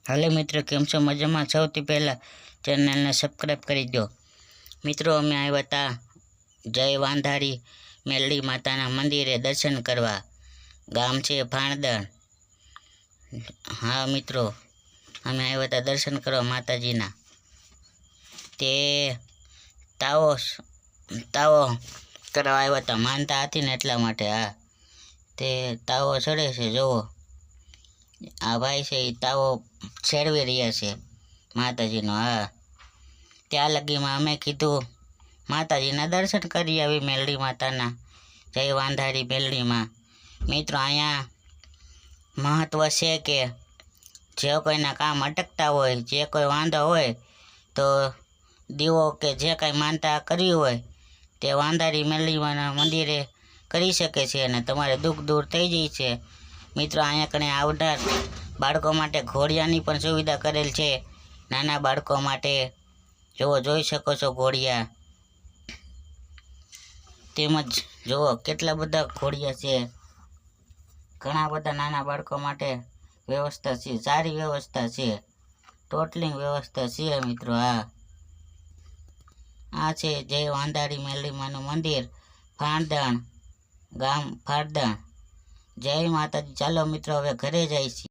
હાલો મિત્રો, કેમ છો? મજામાં? સૌથી પહેલાં ચેનલને સબસ્ક્રાઈબ કરી દો. મિત્રો, અમે આવ્યા હતા જય વાંધારી મેલડી માતાના મંદિરે દર્શન કરવા. ગામ છે ભાણદણ. હા મિત્રો, અમે આવ્યા હતા દર્શન કરવા માતાજીના. તે તાવો કરવા આવ્યા હતા, માનતા હતી ને એટલા માટે. હા, તે તાવો ચડે છે, જુઓ. આ ભાઈ છે એ તાવો છેડવી રહ્યા છે માતાજીનો. હા, ત્યાં લગીમાં અમે કીધું માતાજીના દર્શન કરી આવી મેલડી માતાના, જય વાંધારી મેલડીમાં. મિત્રો, અહીંયા મહત્ત્વ છે કે જે કોઈના કામ અટકતા હોય, જે કોઈ વાંધો હોય તો દીવો કે જે કાંઈ માનતા કરવી હોય તે વાંધારી મેલડીમાના મંદિરે કરી શકે છે અને તમારે દુઃખ દૂર થઈ જાય છે. મિત્રો, અહીંયા કણે આવનાર બાળકો માટે ઘોડિયાની પણ સુવિધા કરેલ છે. નાના બાળકો માટે જુઓ, જોઈ શકો છો ઘોડિયા. તેમજ જુઓ કેટલા બધા ઘોડિયા છે. ઘણા બધા નાના બાળકો માટે વ્યવસ્થા છે, સારી વ્યવસ્થા છે, ટોટલિંગ વ્યવસ્થા છે મિત્રો. આ છે જય વાંધારી મેલડીમાનું મંદિર, ભાણદણ ગામ, ભાણદણ. જય માતાજી. ચાલો મિત્રો, હવે ઘરે જાય છે.